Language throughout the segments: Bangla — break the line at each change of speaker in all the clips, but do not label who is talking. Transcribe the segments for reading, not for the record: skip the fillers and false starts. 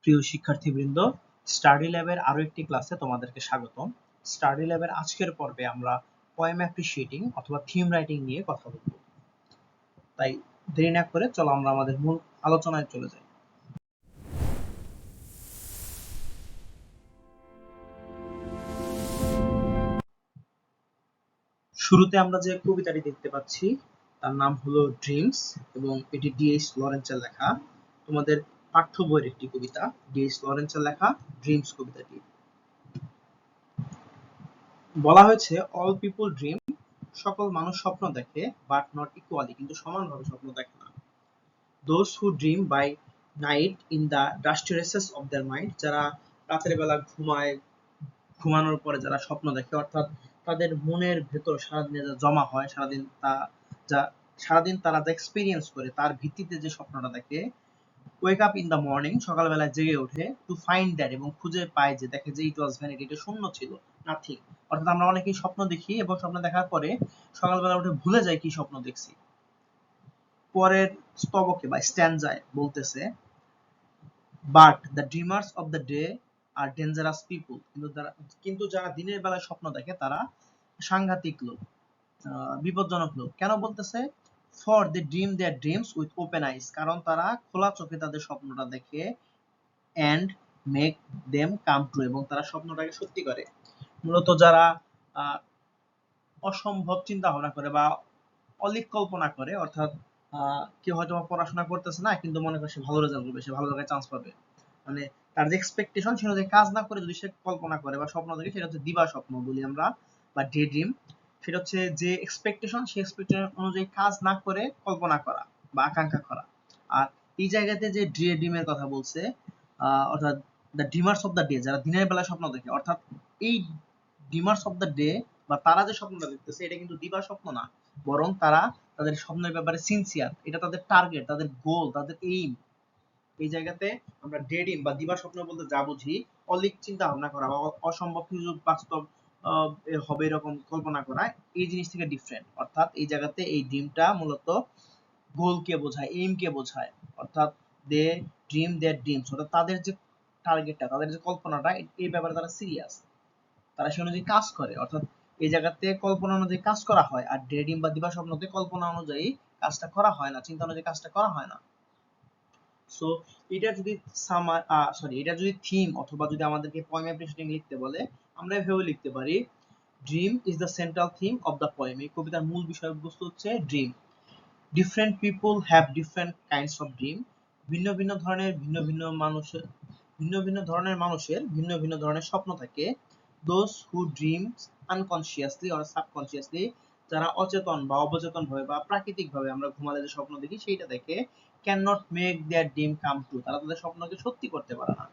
প্রিয় শিক্ষার্থীবৃন্দ, স্টাডি ল্যাবের আরো একটি ক্লাসে তোমাদেরকে স্বাগতম। স্টাডি ল্যাবের আজকের পর্বে আমরা পোয়েম অ্যাপ্রিশিয়েটিং অথবা থিম রাইটিং নিয়ে কথা বলবো। তাই দেরি না করে চলো আমরা আমাদের মূল আলোচনায় চলে যাই। শুরুতে আমরা যে কবিতাটি দেখতে পাচ্ছি তার নাম হলো ড্রিমস এবং এটি ডি.এইচ. লরেন্সের লেখা। তোমাদের পাঠ্য বইয়ের একটি কবিতা, ডি.এইচ. লরেন্সের লেখা ড্রিমস কবিতাটি। বলা হয়েছে অল পিপল ড্রিম, সকল মানুষ স্বপ্ন দেখে, বাট নট ইকুয়ালি, কিন্তু সমানভাবে স্বপ্ন দেখে না। Those who dream by night in the dusty recesses of their mind, যারা রাতের বেলা ঘুমায়, ঘুমানোর পরে যারা স্বপ্ন দেখে, অর্থাৎ তাদের মনের ভেতর সারাদিনে যা জমা হয়, সারাদিন তারা যা এক্সপিরিয়েন্স করে তার ভিত্তিতে যে স্বপ্নটা দেখে, wake up in the morning, সকালবেলায় জেগে ওঠে, টু ফাইন্ড দ্যাট, এবং খুঁজে পায় যে, দেখে যে ইট ওয়াজ ভ্যানিটি, এটা শূন্য ছিল, নাথিং। অর্থাৎ আমরা অনেকেই স্বপ্ন দেখি এবং স্বপ্ন দেখার পরে সকালবেলা উঠে ভুলে যাই কি স্বপ্ন দেখছি। পরের স্তবকে বা স্ট্যানজায় বলতেছে, but the dreamers of the day are dangerous people, কিন্তু যারা দিনের বেলায় স্বপ্ন দেখে তারা সাংঘাতিক লোক, বিপজ্জনক লোক। কেন বলতেছে? For they dream their dreams with open eyes, কারণ তারা খোলা চোখে তাদের স্বপ্নটা দেখে, and make them come true, এবং তারা স্বপ্নটাকে সত্যি করে। মূলত যারা অসম্ভব চিন্তা ভাবনা করে বা অলিক কল্পনা করে, অর্থাৎ কেউ হয়তো পড়াশোনা করতেছে না কিন্তু মনে করে সে ভালো রেজাল্ট করবে, সে ভালো জায়গায় চান্স পাবে, মানে তার যে এক্সপেকটেশন সে অনুযায়ী কাজ না করে যদি সে কল্পনা করে বা স্বপ্ন দেখে, সেটা হচ্ছে দিবা স্বপ্ন বলি আমরা, বা ডে ড্রিম। সেটা হচ্ছে যে এক্সপেকটেশন, সেই এক্সপেকটেশন অনুযায়ী কাজ না করে কল্পনা করা বা আকাঙ্ক্ষা করা। আর এই জায়গাতে যে ডে ড্রিমের কথা বলছে, অর্থাৎ the dreamers of the day, যারা দিনের বেলা স্বপ্ন দেখে, অর্থাৎ এই ড্রিমার্স অফ দ্য ডে বা তারা যে স্বপ্নটা দেখতেছে এটা কিন্তু দিবা স্বপ্ন না, বরং তারা তাদের স্বপ্নের ব্যাপারে সিনসিয়ার, এটা তাদের টার্গেট, তাদের গোল, তাদের এইম। এই জায়গাতে আমরা ডে ড্রিম বা দিবা স্বপ্ন বলতে যা বুঝি, অলিক চিন্তা ভাবনা করা বা অসম্ভব কিছু বাস্তব হবে এরকম কল্পনা করা, এই জিনিস থেকে ডিফারেন্ট। অর্থাৎ এই জায়গাতে এই ড্রিমটা মূলত গোলকে বোঝায়, এইমকে বোঝায়। অর্থাৎ দে ড্রিম দেয়ার ড্রিমস, অর্থাৎ তাদের যে টার্গেটটা, তাদের যে কল্পনাটা, এই ব্যাপারে তারা সিরিয়াস, তারা সে অনুযায়ী কাজ করে। অর্থাৎ এই জায়গাতে কল্পনা অনুযায়ী কাজ করা হয়, আর ডে ড্রিম বা দিবা স্বপ্নতে কল্পনা অনুযায়ী কাজটা করা হয় না, চিন্তা অনুযায়ী কাজটা করা হয় না। সো এটা যদি এটা যদি থিম অথবা যদি আমাদেরকে পোয়েম অ্যাপ্রিশিয়েটিং লিখতে বলে, আমরা এভাবে লিখতে পারি, dream is the central theme of the poem. এই কবিতার মূল বিষয়বস্তু হচ্ছে dream. Different people have different kinds of dream, ভিন্ন ভিন্ন ধরনের ভিন্ন ভিন্ন ধরনের স্বপ্ন থাকে। Those who dreams unconsciously or subconsciously, যারা অচেতন বা অবচেতন ভাবে বা প্রাকৃতিক ভাবে আমরা ঘুমালে যে স্বপ্ন দেখি সেইটা দেখে, can not make their dream come true, তারা তাদের স্বপ্নকে সত্যি করতে পারে না।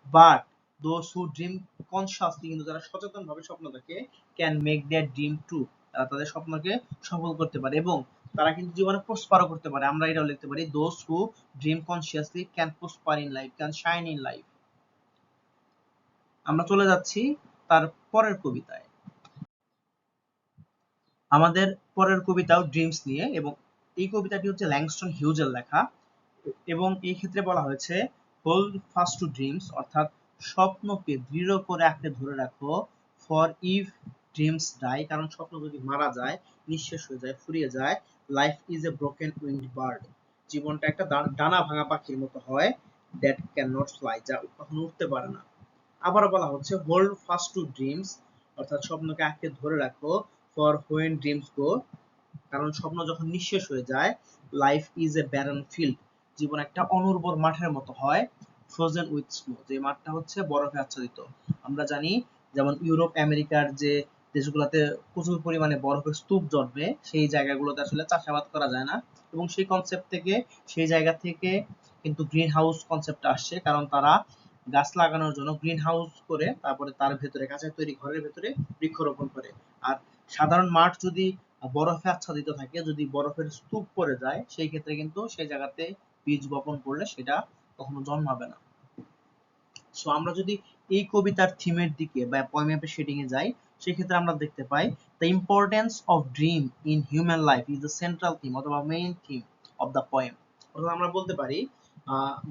But those who dream consciously, কিন্তু যারা সচেতন ভাবে স্বপ্ন দেখে, can make their dream true, তারা তাদের স্বপ্নকে সফল করতে পারে এবং তারা কিন্তু জীবনে প্রসপারও করতে পারে। আমরা এটাও লিখতে পারি, those who dream consciously can prosper in life, can shine in life. আমরা চলে যাচ্ছি তার পরের কবিতায়। আমাদের পরের কবিতাও ড্রিমস নিয়ে, এবং এই কবিতাটি হচ্ছে ল্যাংস্টন হিউজের লেখা, এবং এই ক্ষেত্রে বলা হয়েছে হোল্ড ফাস্ট টু ড্রিমস, অর্থাৎ স্বপ্নকে দৃঢ় করে আঁকড়ে ধরে রাখো, ফর ইফ ড্রিমস ডাই, কারণ স্বপ্ন যদি মারা যায়, নিঃশেষ হয়ে যায়, ফুরিয়ে যায়, life is A broken winked bird, জীবনটা একটা ডানা ভাঙা পাখির মতো হয়, দ্যাট ক্যান নট ফ্লাই, যা কখনো উঠতে পারে না। আবার বলা হচ্ছে হোল্ড ফাস্ট টু ড্রিমস, অর্থাৎ স্বপ্নকে আঁকড়ে ধরে রাখো, ফর হোয়েন ড্রিমস গো, কারণ স্বপ্ন যখন নিঃশেষ হয়ে যায়, life is a barren field, জীবন একটা অনুর্বর মাঠের মতো হয়, ফ্রোজেন উইথ স্নো, যে মাঠটা হচ্ছে বরফে আচ্ছাদিত। আমরা জানি যেমন ইউরোপ আমেরিকার যে দেশগুলোতে প্রচুর পরিমাণে বরফের স্তূপ জন্মে, সেই জায়গাগুলোতে আসলে চাষাবাদ করা যায় না, এবং সেই কনসেপ্ট থেকে, সেই জায়গা থেকে কিন্তু গ্রিন হাউস কনসেপ্টটা আসছে, কারণ তারা গাছ লাগানোর জন্য গ্রিন হাউস করে তারপরে তার ভেতরে কাঁচা তৈরি ঘরের ভেতরে বৃক্ষরোপণ করে। আর সাধারণ মাঠ যদি বরফে আচ্ছাদিত থাকে, যদি বরফের স্তূপ পড়ে যায়, সেই ক্ষেত্রে কিন্তু সেই জায়গাতে বীজ বপন করলে সেটা কখনো জন্মাবে না। সো আমরা যদি এই কবিতার থিমের দিকে বা পোয়েম অ্যাপ্রিশিয়েটিং এ যাই, সেক্ষেত্রে আমরা দেখতে পাই the importance of dream in human life is the central theme অথবা main theme of the poem. অথবা আমরা বলতে পারি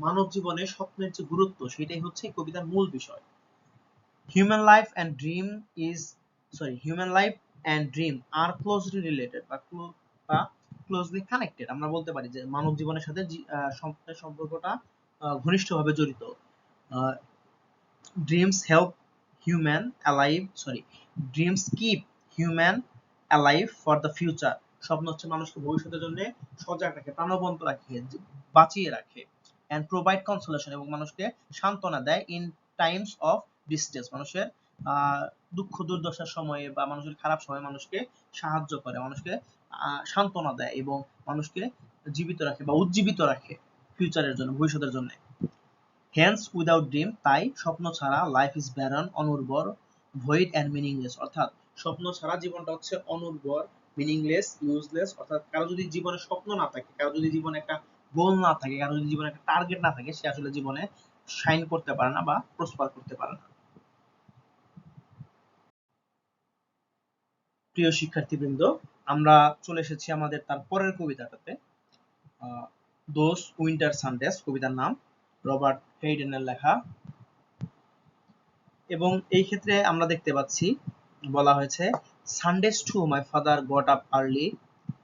মানব জীবনে স্বপ্নের যে গুরুত্ব সেটাই হচ্ছে এই কবিতার মূল বিষয়। Human life and dream is human life and dream are closely related বা ক্লোজলি কানেক্টেড। আমরা বলতে পারি যে মানব জীবনের সাথে স্বপ্নের সম্পর্কটা ঘনিষ্ঠভাবে জড়িত। Dreams help human alive dreams keep human alive for the future. স্বপ্ন হচ্ছে মানুষকে ভবিষ্যতের জন্য সজাগ রাখে, প্রাণবন্ত রাখে, বাঁচিয়ে রাখে। অ্যান্ড প্রোভাইড কনসোলেশন, এবং মানুষকে সান্ত্বনা দেয় ইন টাইমস অফ ডিস্ট্রেস। মানুষের দুঃখ দুর্দশার সময়ে বা মানুষের খারাপ সময়ে মানুষকে সাহায্য করে, মানুষকে সান্ত্বনা দেয় এবং মানুষকে জীবিত রাখে বা উজ্জীবিত রাখে ফিউচারের জন্য, ভবিষ্যতের জন্য। হেন্স উইদাউট ড্রিম, তাই স্বপ্ন ছাড়া লাইফ ইজ ব্যারন, অনুর্বর, ভয়েড অ্যান্ড মিনিংলেস। অর্থাৎ স্বপ্ন ছাড়া জীবনটা হচ্ছে অনুর্বর, মিনিংলেস, ইউজলেস। অর্থাৎ কারো যদি জীবনে স্বপ্ন না থাকে, কারো যদি জীবনে একটা গোল না থাকে, কারো যদি জীবনে একটা টার্গেট না থাকে, সে আসলে জীবনে শাইন করতে পারে না বা প্রসপার করতে পারে না। প্রিয় শিক্ষার্থীবৃন্দ, আমরা চলে এসেছি আমাদের তার পরের কবিতাটাতে। দোজ উইন্টার সানডেস কবিতার নাম, রবার্ট হেইডেনের লেখা। এবং এই ক্ষেত্রে আমরা দেখতে পাচ্ছি বলা হয়েছে, Sunday's to my father got up early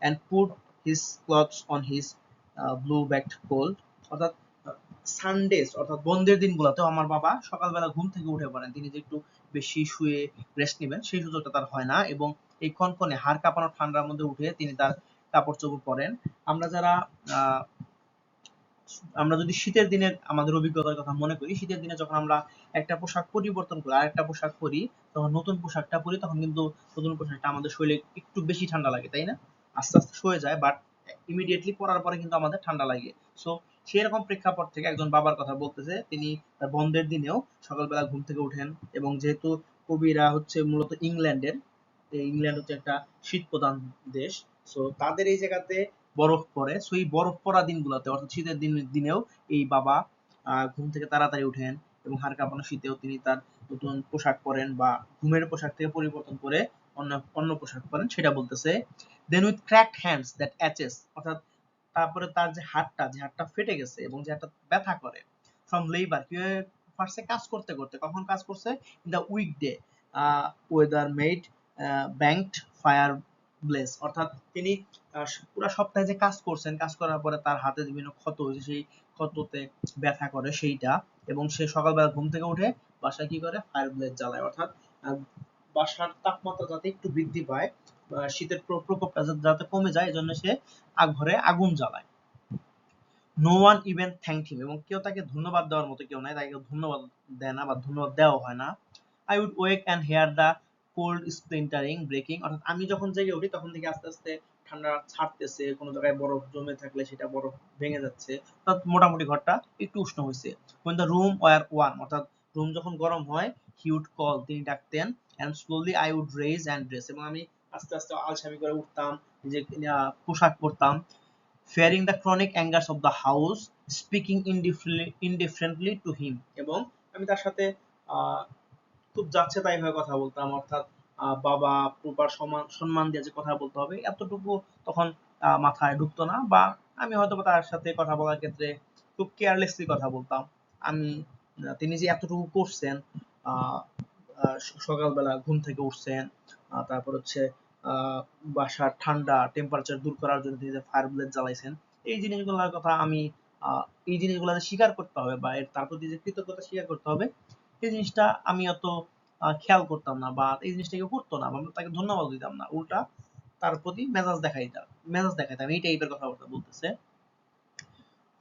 and put his clothes on his blue backed cold. অর্থাৎ সানডেস অর্থাৎ বন্ধের দিনগুলোতেও আমার বাবা সকালবেলা ঘুম থেকে উঠে পড়েন। তিনি যে একটু বেশি শুয়ে রেস্ট নেবেন সেই সুযোগটা তার হয় না, এবং এই কনকনে হাড় কাঁপানো ঠান্ডার মধ্যে উঠে তিনি তার কাপড় চোপড় পরেন। আমরা যারা আমরা যদি শীতের দিনের আমাদের অভিজ্ঞতার কথা মনে করি, শীতের দিনে যখন আমরা একটা পোশাক পরিবর্তন করে আরেকটা পোশাক পরি, তখন নতুন পোশাকটা পরি, তখন কিন্তু নতুন পোশাকটা আমাদের শরীরে একটু বেশি ঠান্ডা লাগে, তাই না? আস্তে আস্তে সয়ে যায়, বাট ইমিডিয়েটলি পরার পরে কিন্তু আমাদের ঠান্ডা লাগে। সো সেরকম প্রেক্ষাপট থেকে একজন বাবার কথা বলতেছে, তিনি তার বন্ধের দিনেও সকালবেলা ঘুম থেকে উঠেন। এবং যেহেতু কবিরা হচ্ছে মূলত ইংল্যান্ডের, ইংল্যান্ড হচ্ছে একটা শীত প্রধান দেশ, সো তাদের এই জায়গাতে বরফ পড়ে। সো এই বরফ পড়া দিনগুলোতে অর্থাৎ শীতের দিনেও এই বাবা ঘুম থেকে তাড়াতাড়ি উঠেন এবং হাড় কাঁপানো শীতেও তিনি তার নতুন পোশাক পরেন বা ঘুমের পোশাক থেকে পরিবর্তন করে অন্য অন্য পোশাক পরেন, সেটা বলতেছে। দেন উইথ ক্র্যাকড হ্যান্ডস দ্যাট অ্যাচেস, অর্থাৎ তারপরে তার যে হাতটা ফেটে গেছে এবং যে হাতটা ব্যথা করে, ফ্রম লেবার, কিভাবে ফার্স্টে কাজ করতে করতে, কখন কাজ করছে, in the weekday weather made banked fire blaze. অর্থাৎ তিনি পুরো সপ্তাহে যে কাজ করছেন, কাজ করার পরে তার হাতে বিভিন্ন ক্ষত হয়েছে, সেই ক্ষততে ব্যথা করে সেইটা, এবং সে সকালবেলা ঘুম থেকে উঠে বাসায় কি করে, ফায়ার ব্লেস জ্বালায়। অর্থাৎ বাসার তাপমাত্রা যাতে একটু বৃদ্ধি পায়, শীতের প্রকোপটা যাতে কমে যায়, এজন্য সে ঘরে আগুন জ্বালায়। নো ওয়ান ইভেন থ্যাঙ্কড হিম, এবং কেউ তাকে ধন্যবাদ দেওয়ার মতো কেউ নাই, তাকে কেউ ধন্যবাদ দেয় না বা ধন্যবাদ দেওয়া হয় না। I would wake and hear the cold splintering breaking, অর্থাৎ আমি যখন জেগে উঠি তখন থেকে আস্তে আস্তে ঠান্ডা ছাড়তেছে, কোনো জায়গায় বরফ জমে থাকলে সেটা বরফ ভেঙে যাচ্ছে, অর্থাৎ মোটামুটি ঘরটা একটু উষ্ণ হয়েছে। when the room were warm, অর্থাৎ রুম যখন গরম হয়, he would call, তিনি ডাকতেন, and slowly I would raise and dress, এবং আমি আস্তে আস্তে আলসামি করে উঠতাম, যে পোশাক পরতাম। fearing the chronic angers of the house, speaking indifferently to him, এবং আমি তার সাথে খুব যাচ্ছে তাই ভাবে কথা বলতাম। অর্থাৎ বাবা প্রপার সম্মান দিয়ে যে কথা বলতে হবে এতটুকু তখন মাথায় ঢুকতো না, বা আমি হয়তো তার সাথে কথা বলার ক্ষেত্রে খুব কেয়ারলেসলি কথা বলতাম। আমি তিনি যে এতটুকু করছেন, আহ, আহ, সকালবেলা ঘুম থেকে উঠছেন, তারপর হচ্ছে আহ, বাসার ঠান্ডা টেম্পারেচার দূর করার জন্য তিনি যে ফায়ার ব্লেড জ্বালাইছেন, এই জিনিসগুলোর কথা আমি এই জিনিসগুলো স্বীকার করতে হবে বা তার প্রতি যে কৃতজ্ঞতা স্বীকার করতে হবে, এই জিনিসটা আমি অত খেয়াল করতাম না, বা এই জিনিসটা কেউ করতো না, বা আমরা তাকে ধন্যবাদ দিতাম না, উল্টা তার প্রতি মেজাজ দেখাইতাম, এই টাইপের কথাবার্তা বলতেছে।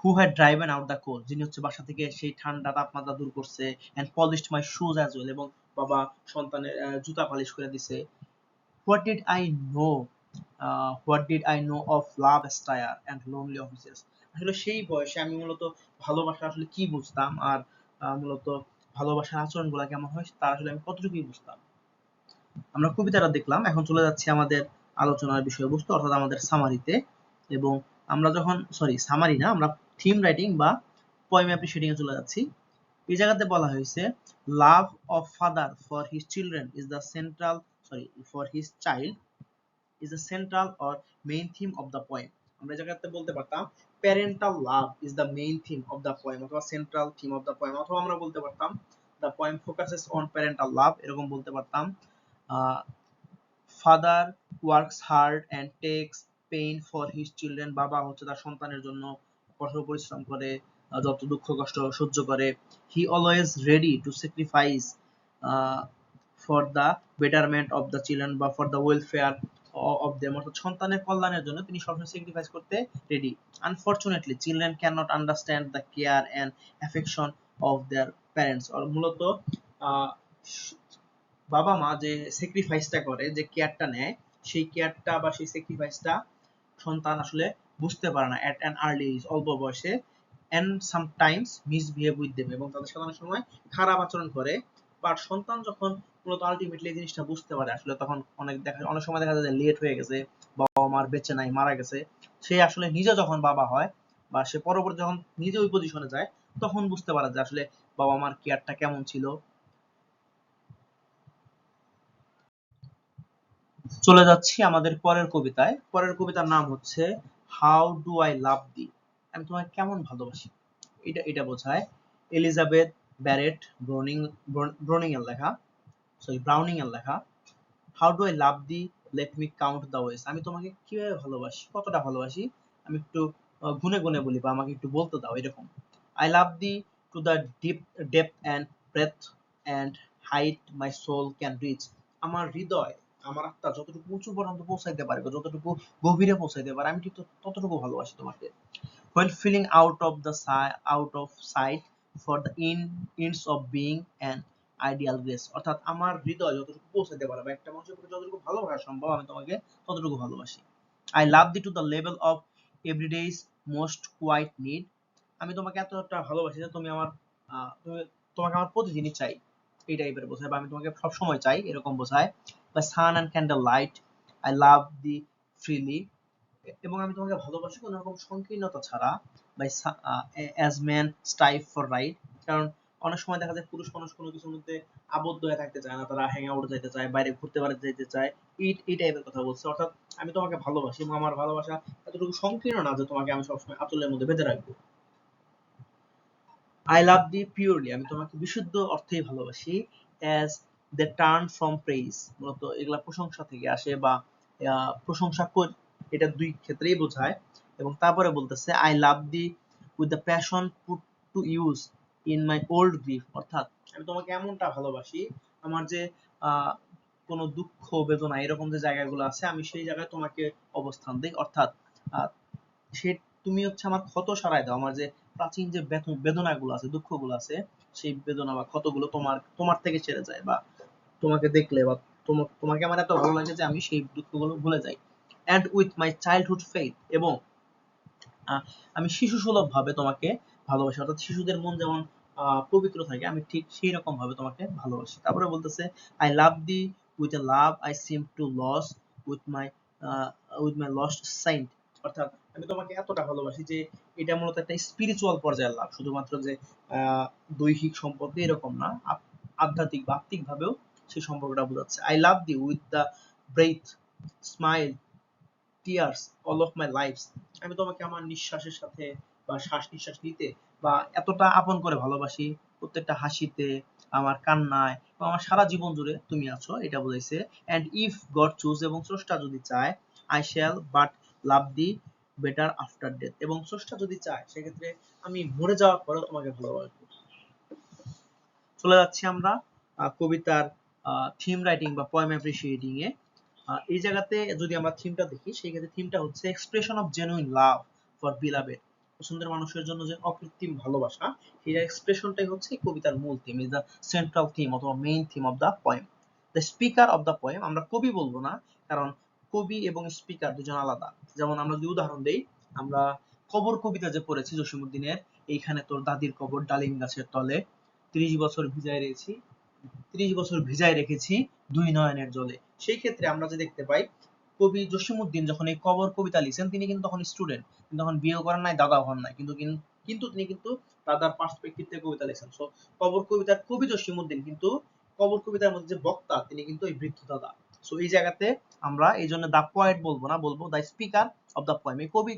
Who had driven out the cold, যিনি হচ্ছে বাসা থেকে সেই ঠান্ডা তাপমাত্রা দূর করছে, and polished my shoes as well, এবং বাবা সন্তানের জুতা পালিশ করে দিছে। What did I know what did I know of love austere and lonely offices, আসলে সেই বয়সে আমি মূলত ভালোবাসা আসলে কি বুঝতাম, আর মূলত ভালোবাসার আচরণগুলো কেমন হয় তা আসলে আমি কতটুকুই বুঝতাম। আমরা কবিতাটা দেখলাম, এখন চলে যাচ্ছি আমাদের আলোচনার বিষয়বস্তু অর্থাৎ আমাদের সামারিতে। এবং আমরা যখন সামারি না, আমরা থিম রাইটিং বা পোয়েম অ্যাপ্রিশিয়েটিং এ চলে যাচ্ছি। এই জায়গাতে বলা হয়েছে, love of father for his children is the central for his child is the central or main theme of the poem. আমরা এই জায়গাতে বলতে পারতাম parental love is the main theme of the poem, অথবা central theme of the poem, অথবা আমরা বলতে পারতাম the poem focuses on parental love, এরকম বলতে পারতাম। Father works hard and tax pain for his children, বাবা হচ্ছে তার সন্তানের জন্য কঠোর পরিশ্রম করে, যত দুঃখ কষ্ট সহ্য করে। He always ready to sacrifice for the betterment of the children বা for the welfare of them, অর্থাৎ সন্তানের কল্যাণের জন্য তিনি সবসময় স্যাক্রিফাইস করতে ready. Unfortunately children can not understand the care and affection of their parents, আর মূলত বাবা মা যে স্যাক্রিফাইসটা করে, যে কেয়ারটা নেয়, সেই কেয়ারটা বা সেই স্যাক্রিফাইসটা সন্তান আসলে বুঝতে পারে না এট অ্যান আর্লি এজ, অল্প বয়সে। And sometimes misbehave with them, এবং তাদের সাথে অনেক সময় খারাপ আচরণ করে। বাট সন্তান যখন মূলত আলটিমেটলি এই জিনিসটা বুঝতে পারে, আসলে তখন অনেক সময় দেখা যায় যে লেট হয়ে গেছে, বাবা মার বেঁচে নাই, মারা গেছে, সে আসলে নিজে যখন বাবা হয় বা সে পরবর্তী যখন নিজে ওই পজিশনে যায়, তখন বুঝতে পারে যে আসলে বাবা মার কেয়ারটা কেমন ছিল। চলে যাচ্ছি আমাদের পরের কবিতায়। পরের কবিতার নাম হচ্ছে হাউ ডু আই লাভ দি, আমি তোমাকে কেমন ভালোবাসি। এটা বোঝায় এলিজাবেথ ব্যারেট ব্রোনিং এর লেখা, ব্রাউনিং এর লেখা। How do I love the, let me count the ওয়েস, আমি তোমাকে কিভাবে ভালোবাসি, কতটা ভালোবাসি, আমি একটু গুনে গুনে বলি বা আমাকে একটু বলতে দাও, এরকম। I love thee to the deep depth and breadth and height my soul can reach, আমার হৃদয়, আমার আত্মা যতটুকু উঁচু পর্যন্ত পৌঁছাইতে পারে, যতটুকু গভীরে পৌঁছাইতে পারে, আমি ঠিক ততটুকু ভালোবাসি তোমাকে। When feeling out of sight for the ends of being an ideal grace, অর্থাৎ আমার হৃদয় যতটুকু পৌঁছাতে পারে বা একটা মানুষের প্রতি যতটুকু ভালোবাসা সম্ভব, আমি তোমাকে ততটুকু ভালোবাসি। I love thee to the level of everyday's most quiet need, আমি তোমাকে এতটা ভালোবাসি যে তুমি আমার তোমাকে আমার প্রতিদিনই চাই, এই টাইপের বোঝায়, বা আমি তোমাকে সব সময় চাই, এরকম বোঝায়। By sun and candle light I love thee freely, এবং আমি তোমাকে ভালোবাসি কোনো রকম সংকীর্ণতা ছাড়া। By as man strive for right, কারণ অনেক সময় দেখা যায় পুরুষ মানুষ কোনো কিছুর মধ্যে আবদ্ধ হয়ে থাকতে চায় না, তারা হ্যাং আউট যেতে চায়, বাইরে ঘুরতে বেড়াতে যেতে চায়, এই টাইপের কথা বলছে। অর্থাৎ আমি তোমাকে ভালোবাসি এবং আমার ভালোবাসা এতটুকু সংকীর্ণ না যে তোমাকে আমি সবসময় আঁচলের মধ্যে বেঁধে রাখবো। আই লাভ দি পিওরলি, আমি তোমাকে বিশুদ্ধ অর্থেই ভালোবাসি। As they turn from praise, মূলত এগুলা প্রশংসা থেকে আসে বা প্রশংসা করি, এটা দুই ক্ষেত্রেই বোঝায়। এবং তারপরে বলতেছে I love thee with the passion put to use in my old grief, অর্থাৎ আমি তোমাকে এমনটা ভালোবাসি, আমার যে আহ, কোনো দুঃখ বেদনা এরকম যে জায়গাগুলো আছে, আমি সেই জায়গায় তোমাকে অবস্থান দিই, অর্থাৎ আহ, সে তুমি হচ্ছে আমার ক্ষত সারাই দাও, আমার যে প্রাচীন যে বেদনাগুলো আছে, দুঃখগুলো আছে, সেই বেদনা বা ক্ষতগুলো তোমার তোমার থেকে ছেড়ে যায়, বা তোমাকে দেখলে বা তোমাকে আমার এত ভালো লাগে যে আমি সেই দুঃখগুলো ভুলে যাই। And with my childhood faith, এবং আমি শিশু সুলভ ভাবে তোমাকে ভালোবাসি, অর্থাৎ শিশুদের মন যেমন পবিত্র থাকে, আমি ঠিক সেই রকম ভাবে তোমাকে ভালোবাসি। তারপরে বলতেছে I love thee with a love I seem to lose with my with my lost saint, অর্থাৎ আমি তোমাকে এতটা ভালোবাসি যে এটা মূলত একটা স্পিরিচুয়াল পর্যায়ের লাভ, শুধুমাত্র যে দৈহিক সম্পর্ক এরকম না, আধ্যাত্মিক বা আত্মিক ভাবেও সেই সম্পর্কটা বোঝাচ্ছে। I love thee with the breath smile tears all of my life, আমি তোমাকে আমার নিঃশ্বাসের সাথে বা শ্বাস নিঃশ্বাস নিতে বা এতটা আপন করে ভালোবাসি, প্রত্যেকটা হাসিতে, আমার কান্নায় বা আমার সারা জীবন জুড়ে তুমি আছো, এটা বোঝাইছে। অ্যান্ড ইফ গড চুজ, এবং স্রষ্টা যদি চায়, I shall but love the better after death, এবং স্রষ্টা যদি চায় সেক্ষেত্রে আমি মরে যাওয়ার পরেও তোমাকে ভালোবাসবো। চলে যাচ্ছি আমরা কবিতার থিম রাইটিং বা পোয়েম অ্যাপ্রিসিয়েটিং এ। এই জায়গাতে যদি আমরা থিমটা দেখি, সেই ক্ষেত্রে থিমটা হচ্ছে expression of genuine love for beloved, পছন্দের মানুষের জন্য যে অকৃত্রিম ভালোবাসা, এই এক্সপ্রেশনটাই হচ্ছে এই কবিতার মূল theme, is the central theme অথবা main theme of the poem. The speaker of the poem, আমরা কবি বলবো না, কারণ কবি এবং স্পিকার দুজন আলাদা। যেমন আমরা যদি উদাহরণ দেই, আমরা কবর কবিতা যে পড়েছি জসীমউদ্দিনের, এইখানে তোর দাদির কবর ডালিম গাছের তলে, 30 বছর ভিজায় রেখেছি, 30 বছর ভিজায় রেখেছি দুই নয়নের জলে, সেই ক্ষেত্রে আমরা যে দেখতে পাই কবি জসীমউদ্দিন যখন এই কবর কবিতা লিখছেন, তিনি কিন্তু তখন স্টুডেন্ট, তিনি তখন বিয়ে করেন নাই, দাদা হন নাই, কিন্তু তিনি কিন্তু দাদার পার্সপেক্টিভ থেকে কবিতা লিখছেন। সো কবর কবিতার কবি জসীমউদ্দিন, কিন্তু কবর কবিতার মধ্যে যে বক্তা, তিনি কিন্তু এই বৃদ্ধ দাদা। সো এই জায়গাতে আমরা এই জন্য দা পোয়েট বলবো না, বলবো দা স্পিকার অফ দা পোয়েম, এই কবি,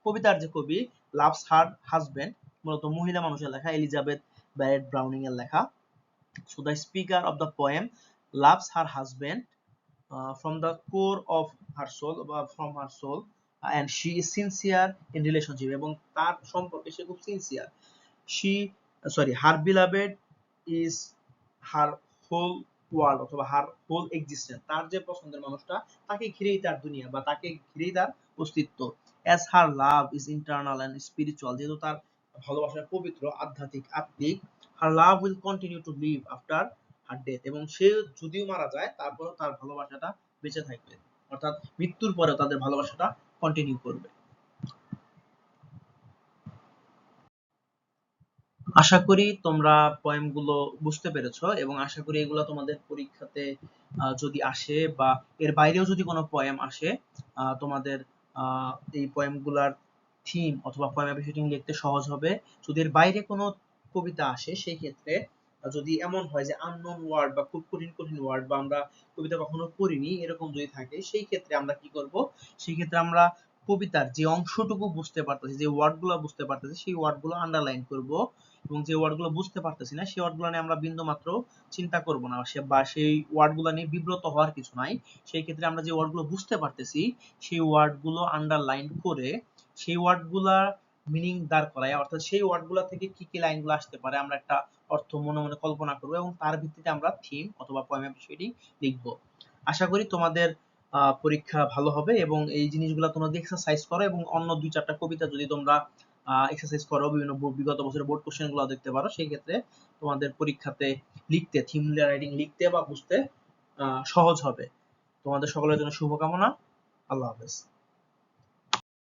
কবিতার যে কবি লাভস হার হাজবেন্ড, মূলত মহিলা মানুষের লেখা, এলিজাবেথ ব্যারেট ব্রাউনিং এর লেখা। So the speaker of the poem loves her husband from the core of her soul, from her soul, and she is sincere in relationship, এবং তার সম্পর্কে সে খুব sincere. she sorry her beloved is her whole world অথবা her whole existence, তার যে পছন্দের মানুষটা তাকে ঘিরেই তার দুনিয়া বা তাকে ঘিরেই তার অস্তিত্ব। as her love is internal and spiritual, যেহেতু তার ভালোবাসা পবিত্র, আধ্যাত্মিক, আত্মিক, her love will continue to live after her death, এবং সে যদিও মারা যায় তারপরেও তার ভালোবাসাটা বেঁচে থাকবে, অর্থাৎ মৃত্যুর পরেও তাদের ভালোবাসাটা কন্টিনিউ করবে। আশা করি তোমরা পয়েমগুলো বুঝতে পেরেছো, এবং আশা করি এগুলো তোমাদের পরীক্ষাতে যদি আসে বা এর বাইরেও যদি কোনো পয়েম আসে, তোমাদের এই পয়েমগুলার থিম অথবা পয়েম অ্যাপ্রিসিয়েটিং লিখতে সহজ হবে। যদি এর বাইরে কোনো কবিতা আসে সেই ক্ষেত্রে যদি এমন হয় যে আননোন ওয়ার্ড বা খুব কঠিন কঠিন ওয়ার্ড বা আমরা কবিতা কখনো পড়িনি এরকম যদি থাকে, সেই ক্ষেত্রে আমরা কি করব, সেই ক্ষেত্রে আমরা কবিতার যে অংশটুকু বুঝতে পারতেছি, যে ওয়ার্ডগুলো বুঝতে পারতেছি, সেই ওয়ার্ডগুলো আন্ডারলাইন করব, এবং যে ওয়ার্ডগুলো বুঝতে পারতেছি না সেই ওয়ার্ডগুলো নিয়ে আমরা বিন্দু মাত্র চিন্তা করব না, বা সেই ওয়ার্ডগুলো নিয়ে বিব্রত হওয়ার কিছু নাই। সেই ক্ষেত্রে আমরা যে ওয়ার্ডগুলো বুঝতে পারতেছি সেই ওয়ার্ডগুলো আন্ডারলাইন করে সেই ওয়ার্ডগুলা মিনিং দাঁড় করায়, অর্থাৎ সেই ওয়ার্ডগুলো থেকে কি কি লাইনগুলো আসতে পারে আমরা একটা অর্থ মনে মনে কল্পনা করব, এবং তার ভিত্তিতে আমরা থিম অথবা পয়েম অ্যাপ্রিসিয়েটিং লিখব। আশা করি তোমাদের পরীক্ষা ভালো হবে, এবং এই জিনিসগুলো তোমরা এক্সারসাইজ করো, এবং অন্য 2-4টা কবিতা যদি তোমরা এক্সারসাইজ করো, বিভিন্ন বিগত বছরের বোর্ড কোশ্চেন গুলো দেখতে পারো, সেই ক্ষেত্রে তোমাদের পরীক্ষাতে লিখতে, থিম রাইটিং লিখতে বা বুঝতে সহজ হবে। তোমাদের সকলের জন্য শুভকামনা। আল্লাহ হাফেজ।